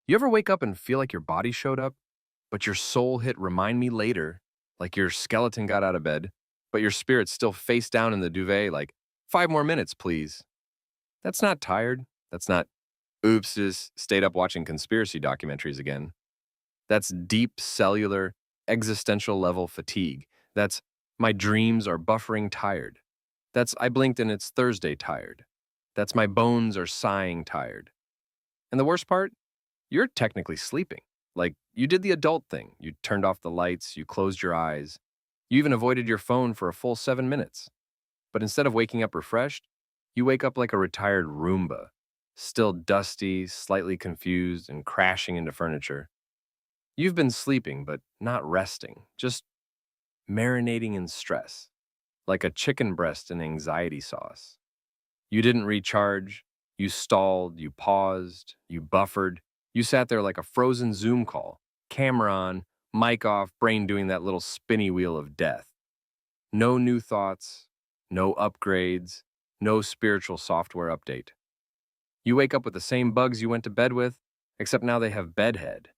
You ever wake up and feel like your body showed up, but your soul hit remind me later, like your skeleton got out of bed, but your spirit's still face down in the duvet, like, 5 more minutes, please? That's not tired. That's not, oops, just stayed up watching conspiracy documentaries again. That's deep cellular, existential level fatigue. That's, my dreams are buffering tired. That's, I blinked and it's Thursday tired. That's, my bones are sighing tired. And the worst part? You're technically sleeping. Like, you did the adult thing. You turned off the lights, you closed your eyes, you even avoided your phone for a full 7 minutes. But instead of waking up refreshed, you wake up like a retired Roomba, still dusty, slightly confused, and crashing into furniture. You've been sleeping, but not resting, just marinating in stress, like a chicken breast in anxiety sauce. You didn't recharge, you stalled, you paused, you buffered, you sat there like a frozen Zoom call, camera on, mic off, brain doing that little spinny wheel of death. No new thoughts, no upgrades, no spiritual software update. You wake up with the same bugs you went to bed with, except now they have bedhead.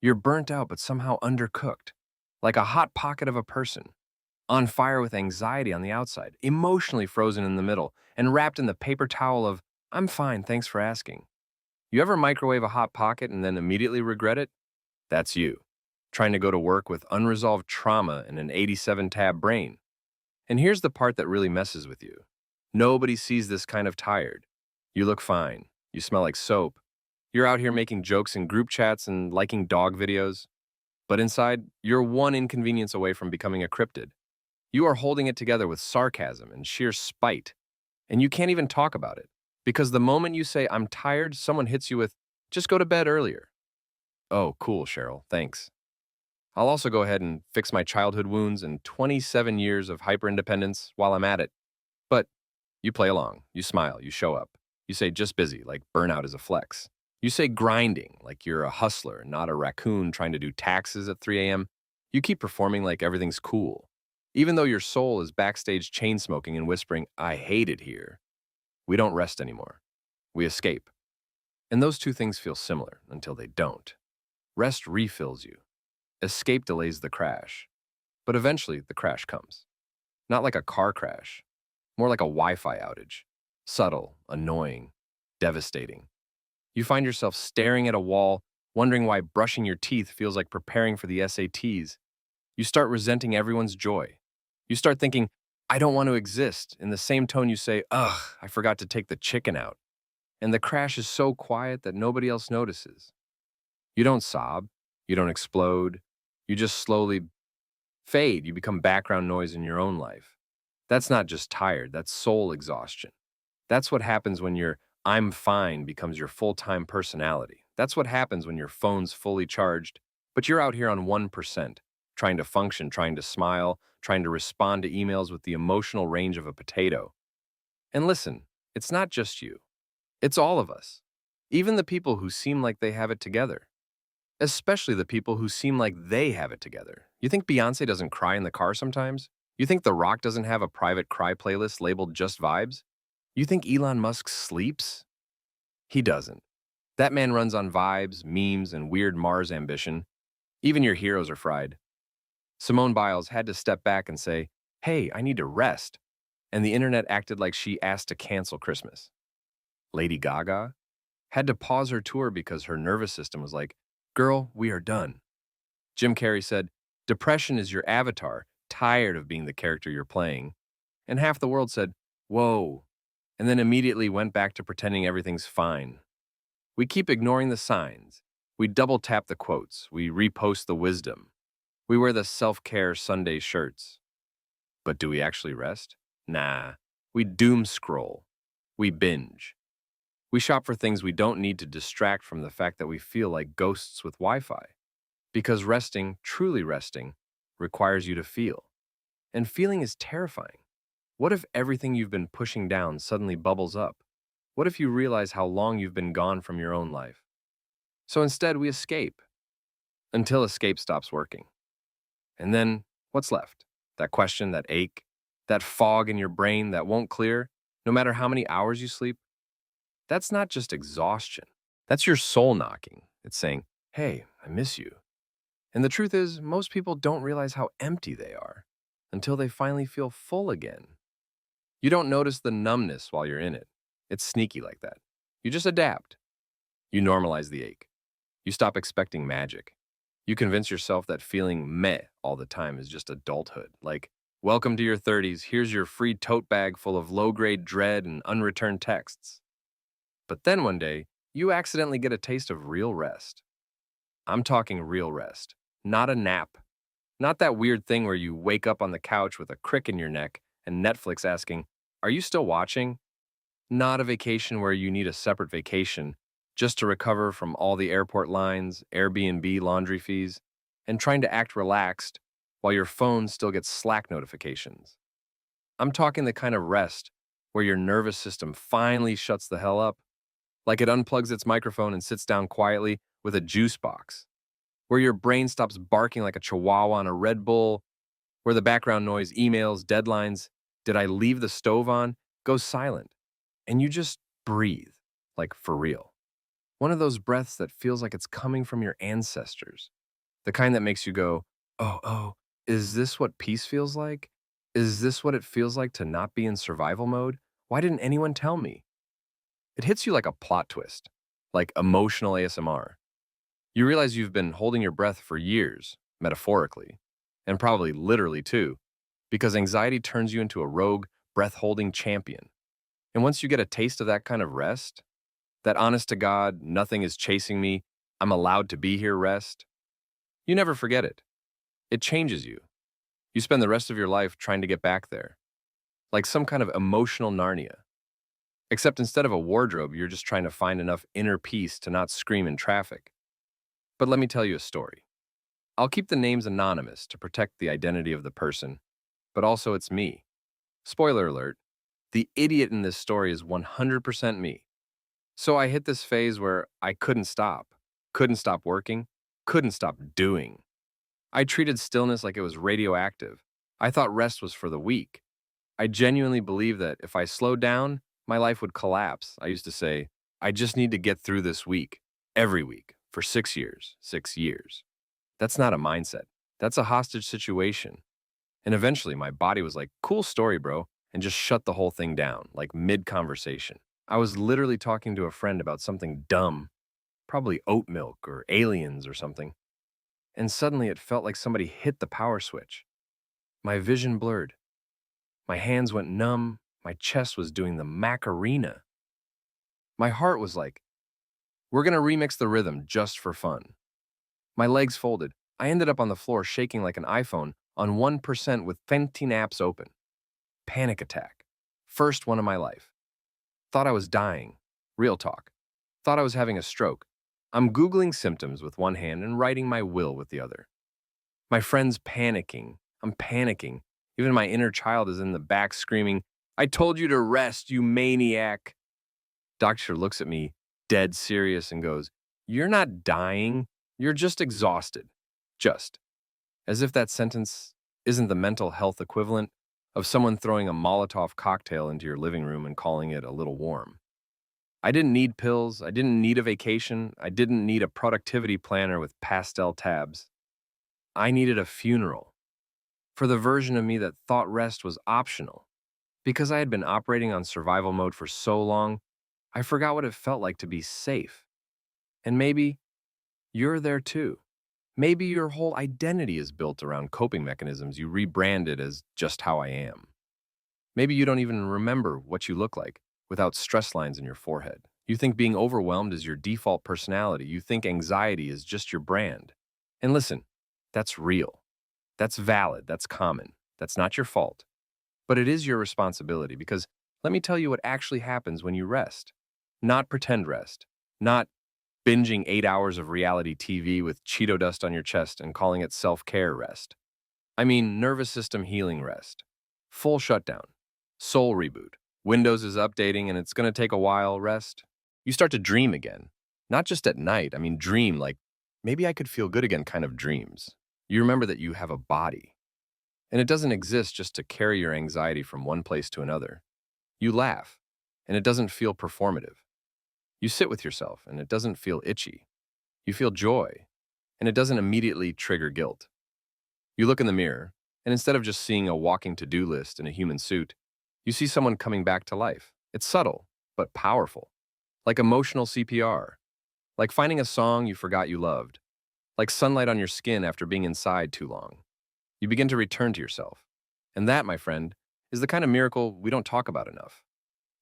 You're burnt out but somehow undercooked, like a hot pocket of a person, on fire with anxiety on the outside, emotionally frozen in the middle, and wrapped in the paper towel of, I'm fine, thanks for asking. You ever microwave a hot pocket and then immediately regret it? That's you, trying to go to work with unresolved trauma and an 87-tab brain. And here's the part that really messes with you. Nobody sees this kind of tired. You look fine. You smell like soap. You're out here making jokes in group chats and liking dog videos. But inside, you're one inconvenience away from becoming a cryptid. You are holding it together with sarcasm and sheer spite. And you can't even talk about it. Because the moment you say, I'm tired, someone hits you with, just go to bed earlier. Oh, cool, Cheryl, thanks. I'll also go ahead and fix my childhood wounds and 27 years of hyperindependence while I'm at it. But you play along, you smile, you show up. You say just busy, like burnout is a flex. You say grinding, like you're a hustler, not a raccoon trying to do taxes at 3 a.m. You keep performing like everything's cool. Even though your soul is backstage chain smoking and whispering, I hate it here. We don't rest anymore. We escape. And those two things feel similar until they don't. Rest refills you. Escape delays the crash. But eventually, the crash comes. Not like a car crash, more like a Wi-Fi outage. Subtle, annoying, devastating. You find yourself staring at a wall, wondering why brushing your teeth feels like preparing for the SATs. You start resenting everyone's joy. You start thinking, I don't want to exist, in the same tone you say, ugh, I forgot to take the chicken out. And the crash is so quiet that nobody else notices. You don't sob. You don't explode. You just slowly fade. You become background noise in your own life. That's not just tired, that's soul exhaustion. That's what happens when your I'm fine becomes your full-time personality. That's what happens when your phone's fully charged, but you're out here on 1%, trying to function, trying to smile, trying to respond to emails with the emotional range of a potato. And listen, it's not just you. It's all of us. Even the people who seem like they have it together. Especially the people who seem like they have it together. You think Beyoncé doesn't cry in the car sometimes? You think The Rock doesn't have a private cry playlist labeled Just Vibes? You think Elon Musk sleeps? He doesn't. That man runs on vibes, memes, and weird Mars ambition. Even your heroes are fried. Simone Biles had to step back and say, hey, I need to rest. And the internet acted like she asked to cancel Christmas. Lady Gaga had to pause her tour because her nervous system was like, girl, we are done. Jim Carrey said, depression is your avatar, tired of being the character you're playing. And half the world said, whoa, and then immediately went back to pretending everything's fine. We keep ignoring the signs. We double tap the quotes. We repost the wisdom. We wear the self-care Sunday shirts. But do we actually rest? Nah. We doom scroll. We binge. We shop for things we don't need to distract from the fact that we feel like ghosts with Wi-Fi. Because resting, truly resting, requires you to feel. And feeling is terrifying. What if everything you've been pushing down suddenly bubbles up? What if you realize how long you've been gone from your own life? So instead, we escape. Until escape stops working. And then, what's left? That question, that ache, that fog in your brain that won't clear, no matter how many hours you sleep? That's not just exhaustion. That's your soul knocking. It's saying, hey, I miss you. And the truth is, most people don't realize how empty they are until they finally feel full again. You don't notice the numbness while you're in it. It's sneaky like that. You just adapt. You normalize the ache. You stop expecting magic. You convince yourself that feeling meh all the time is just adulthood. Like, welcome to your 30s, here's your free tote bag full of low-grade dread and unreturned texts. But then one day, you accidentally get a taste of real rest. I'm talking real rest, not a nap. Not that weird thing where you wake up on the couch with a crick in your neck and Netflix asking, are you still watching? Not a vacation where you need a separate vacation just to recover from all the airport lines, Airbnb laundry fees, and trying to act relaxed while your phone still gets Slack notifications. I'm talking the kind of rest where your nervous system finally shuts the hell up, like it unplugs its microphone and sits down quietly with a juice box, where your brain stops barking like a chihuahua on a Red Bull, where the background noise, emails, deadlines, did I leave the stove on, goes silent, and you just breathe, like for real. One of those breaths that feels like it's coming from your ancestors, the kind that makes you go, oh, is this what peace feels like? Is this what it feels like to not be in survival mode? Why didn't anyone tell me? It hits you like a plot twist, like emotional ASMR. You realize you've been holding your breath for years, metaphorically, and probably literally too, because anxiety turns you into a rogue, breath-holding champion. And once you get a taste of that kind of rest, that honest to God, nothing is chasing me, I'm allowed to be here rest, you never forget it. It changes you. You spend the rest of your life trying to get back there, like some kind of emotional Narnia. Except instead of a wardrobe, you're just trying to find enough inner peace to not scream in traffic. But let me tell you a story. I'll keep the names anonymous to protect the identity of the person, but also it's me. Spoiler alert, the idiot in this story is 100% me. So I hit this phase where I couldn't stop working, couldn't stop doing. I treated stillness like it was radioactive. I thought rest was for the weak. I genuinely believed that if I slowed down, my life would collapse. I used to say, I just need to get through this week, every week, for 6 years, 6 years. That's not a mindset. That's a hostage situation. And eventually my body was like, cool story, bro, and just shut the whole thing down, like mid-conversation. I was literally talking to a friend about something dumb, probably oat milk or aliens or something. And suddenly it felt like somebody hit the power switch. My vision blurred. My hands went numb. My chest was doing the Macarena. My heart was like, we're going to remix the rhythm just for fun. My legs folded. I ended up on the floor shaking like an iPhone on 1% with 15 apps open. Panic attack. First one of my life. Thought I was dying. Real talk. Thought I was having a stroke. I'm Googling symptoms with one hand and writing my will with the other. My friend's panicking. I'm panicking. Even my inner child is in the back screaming, I told you to rest, you maniac. Doctor looks at me, dead serious, and goes, you're not dying. You're just exhausted. Just. As if that sentence isn't the mental health equivalent of someone throwing a Molotov cocktail into your living room and calling it a little warm. I didn't need pills. I didn't need a vacation. I didn't need a productivity planner with pastel tabs. I needed a funeral for the version of me that thought rest was optional. Because I had been operating on survival mode for so long, I forgot what it felt like to be safe. And maybe you're there too. Maybe your whole identity is built around coping mechanisms you rebranded as just how I am. Maybe you don't even remember what you look like without stress lines in your forehead. You think being overwhelmed is your default personality. You think anxiety is just your brand. And listen, that's real. That's valid. That's common. That's not your fault. But it is your responsibility because let me tell you what actually happens when you rest. Not pretend rest. Not binging 8 hours of reality TV with Cheeto dust on your chest and calling it self-care rest. I mean nervous system healing rest. Full shutdown. Soul reboot. Windows is updating and it's going to take a while rest. You start to dream again. Not just at night. I mean dream like, maybe I could feel good again kind of dreams. You remember that you have a body. And it doesn't exist just to carry your anxiety from one place to another. You laugh, and it doesn't feel performative. You sit with yourself, and it doesn't feel itchy. You feel joy, and it doesn't immediately trigger guilt. You look in the mirror, and instead of just seeing a walking to-do list in a human suit, you see someone coming back to life. It's subtle, but powerful. Like emotional CPR. Like finding a song you forgot you loved. Like sunlight on your skin after being inside too long. You begin to return to yourself. And that, my friend, is the kind of miracle we don't talk about enough.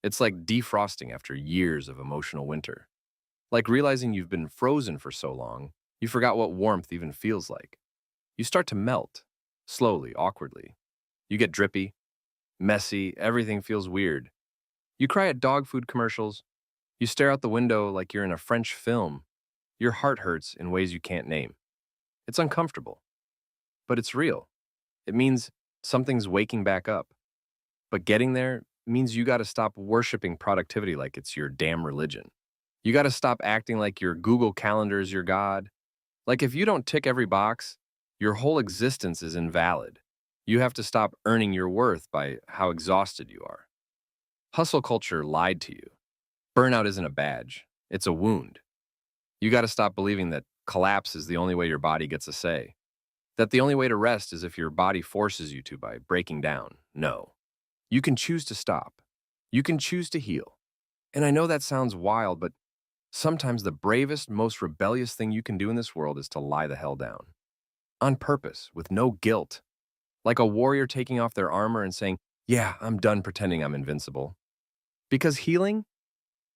It's like defrosting after years of emotional winter. Like realizing you've been frozen for so long, you forgot what warmth even feels like. You start to melt, slowly, awkwardly. You get drippy, messy, everything feels weird. You cry at dog food commercials. You stare out the window like you're in a French film. Your heart hurts in ways you can't name. It's uncomfortable, but it's real. It means something's waking back up. But getting there means you gotta stop worshiping productivity like it's your damn religion. You gotta stop acting like your Google Calendar is your God. Like if you don't tick every box, your whole existence is invalid. You have to stop earning your worth by how exhausted you are. Hustle culture lied to you. Burnout isn't a badge, it's a wound. You gotta stop believing that collapse is the only way your body gets a say. That the only way to rest is if your body forces you to by breaking down. No. You can choose to stop. You can choose to heal. And I know that sounds wild, but sometimes the bravest, most rebellious thing you can do in this world is to lie the hell down. On purpose, with no guilt. Like a warrior taking off their armor and saying, yeah, I'm done pretending I'm invincible. Because healing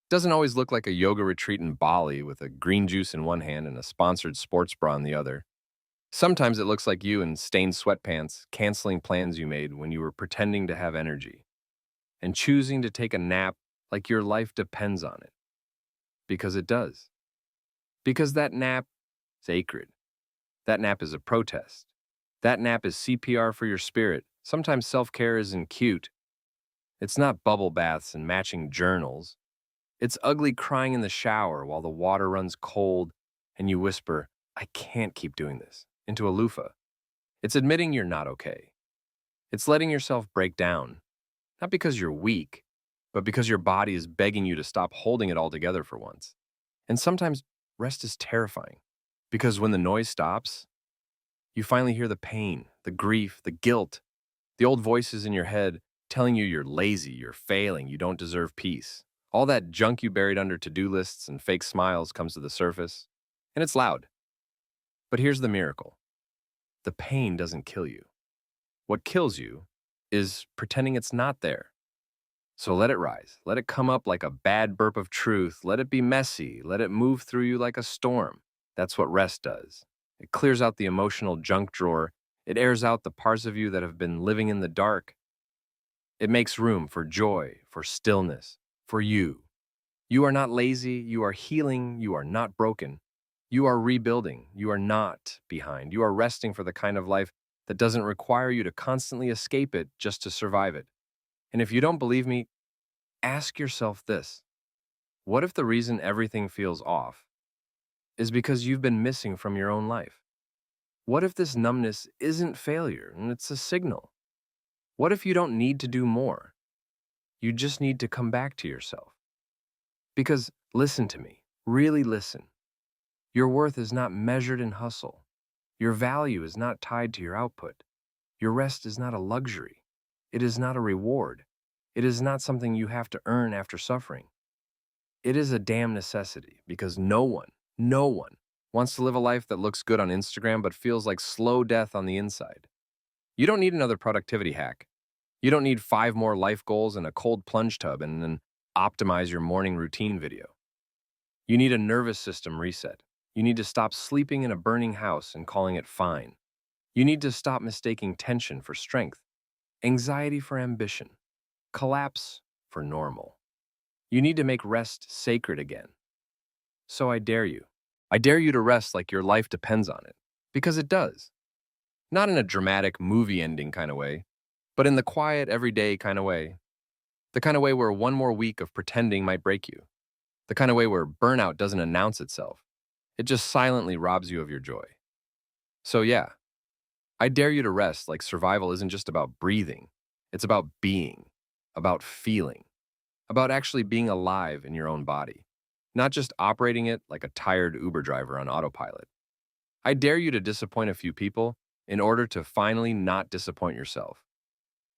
doesn't always look like a yoga retreat in Bali with a green juice in one hand and a sponsored sports bra in the other. Sometimes it looks like you in stained sweatpants, canceling plans you made when you were pretending to have energy, and choosing to take a nap like your life depends on it. Because it does. Because that nap is sacred. That nap is a protest. That nap is CPR for your spirit. Sometimes self-care isn't cute. It's not bubble baths and matching journals. It's ugly crying in the shower while the water runs cold and you whisper, I can't keep doing this, into a loofah. It's admitting you're not okay. It's letting yourself break down, not because you're weak, but because your body is begging you to stop holding it all together for once. And sometimes rest is terrifying, because when the noise stops, you finally hear the pain, the grief, the guilt, the old voices in your head telling you you're lazy, you're failing, you don't deserve peace. All that junk you buried under to-do lists and fake smiles comes to the surface, and it's loud. But here's the miracle. The pain doesn't kill you. What kills you is pretending it's not there. So let it rise. Let it come up like a bad burp of truth. Let it be messy. Let it move through you like a storm. That's what rest does. It clears out the emotional junk drawer. It airs out the parts of you that have been living in the dark. It makes room for joy, for stillness, for you. You are not lazy. You are healing. You are not broken. You are rebuilding. You are not behind. You are resting for the kind of life that doesn't require you to constantly escape it just to survive it. And if you don't believe me, ask yourself this. What if the reason everything feels off is because you've been missing from your own life? What if this numbness isn't failure and it's a signal? What if you don't need to do more? You just need to come back to yourself. Because listen to me, really listen. Your worth is not measured in hustle. Your value is not tied to your output. Your rest is not a luxury. It is not a reward. It is not something you have to earn after suffering. It is a damn necessity because no one wants to live a life that looks good on Instagram but feels like slow death on the inside. You don't need another productivity hack. You don't need 5 more life goals and a cold plunge tub and an optimize your morning routine video. You need a nervous system reset. You need to stop sleeping in a burning house and calling it fine. You need to stop mistaking tension for strength, anxiety for ambition, collapse for normal. You need to make rest sacred again. So I dare you. I dare you to rest like your life depends on it. Because it does. Not in a dramatic movie ending kind of way, but in the quiet, everyday kind of way. The kind of way where one more week of pretending might break you. The kind of way where burnout doesn't announce itself. It just silently robs you of your joy. So yeah, I dare you to rest like survival isn't just about breathing. It's about being, about feeling, about actually being alive in your own body. not just operating it like a tired Uber driver on autopilot. I dare you to disappoint a few people in order to finally not disappoint yourself.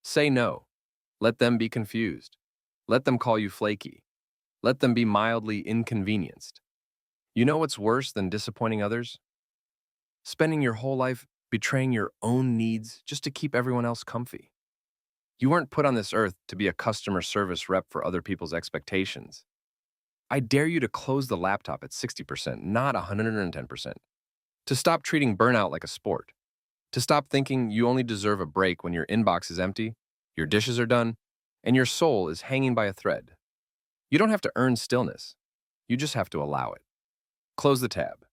Say no. Let them be confused. Let them call you flaky. Let them be mildly inconvenienced. You know what's worse than disappointing others? Spending your whole life betraying your own needs just to keep everyone else comfy. You weren't put on this earth to be a customer service rep for other people's expectations. I dare you to close the laptop at 60%, not 110%. To stop treating burnout like a sport. To stop thinking you only deserve a break when your inbox is empty, your dishes are done, and your soul is hanging by a thread. You don't have to earn stillness. You just have to allow it. Close the tab.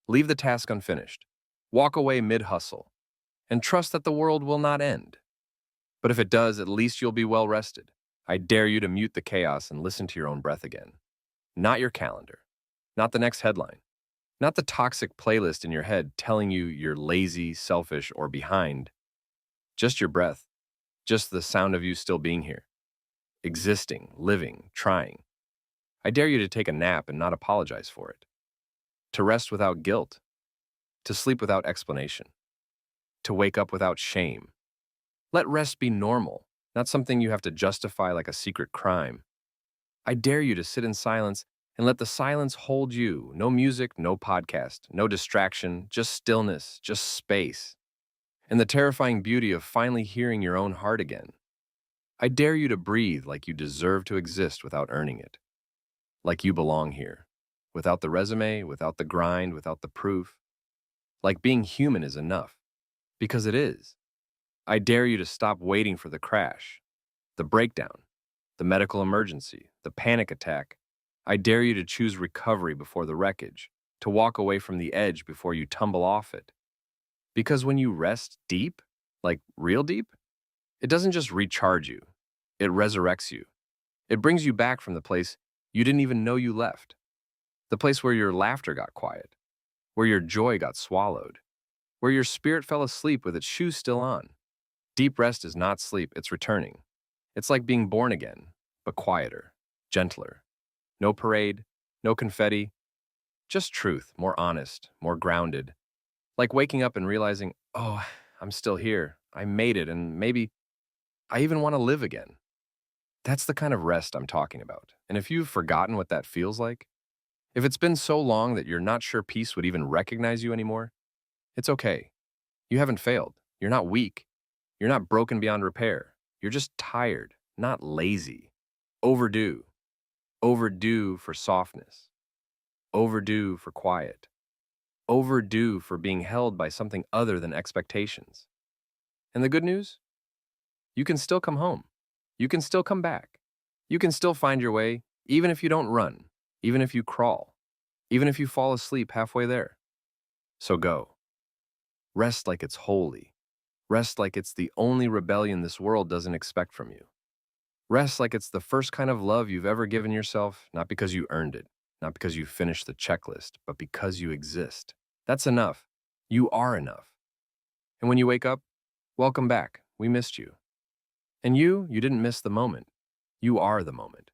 Leave the task unfinished. Walk away mid-hustle. And trust that the world will not end. But if it does, at least you'll be well rested. I dare you to mute the chaos and listen to your own breath again. Not your calendar. Not the next headline. Not the toxic playlist in your head telling you you're lazy, selfish, or behind. Just your breath. Just the sound of you still being here. Existing, living, trying. I dare you to take a nap and not apologize for it. To rest without guilt. To sleep without explanation. To wake up without shame. Let rest be normal, not something you have to justify like a secret crime. I dare you to sit in silence and let the silence hold you. No music, no podcast, no distraction, just stillness, just space. And the terrifying beauty of finally hearing your own heart again. I dare you to breathe like you deserve to exist without earning it. Like you belong here. Without the resume, without the grind, without the proof. Like being human is enough. Because it is. I dare you to stop waiting for the crash, the breakdown, the medical emergency, the panic attack. I dare you to choose recovery before the wreckage, to walk away from the edge before you tumble off it. Because when you rest deep, like real deep, it doesn't just recharge you, it resurrects you. It brings you back from the place you didn't even know you left, the place where your laughter got quiet, where your joy got swallowed, where your spirit fell asleep with its shoes still on. Deep rest is not sleep, it's returning. It's like being born again, but quieter, gentler. No parade, no confetti, just truth, more honest, more grounded. Like waking up and realizing, oh, I'm still here, I made it, and maybe I even want to live again. That's the kind of rest I'm talking about. And if you've forgotten what that feels like, if it's been so long that you're not sure peace would even recognize you anymore, it's okay. You haven't failed. You're not weak. You're not broken beyond repair. You're just tired, not lazy. Overdue. Overdue for softness. Overdue for quiet. Overdue for being held by something other than expectations. And the good news? You can still come home. You can still come back. You can still find your way, even if you don't run, even if you crawl, even if you fall asleep halfway there. So go. Rest like it's holy. Rest like it's the only rebellion this world doesn't expect from you. Rest like it's the first kind of love you've ever given yourself, not because you earned it, not because you finished the checklist, but because you exist. That's enough. You are enough. And when you wake up, welcome back. We missed you. And you didn't miss the moment. You are the moment.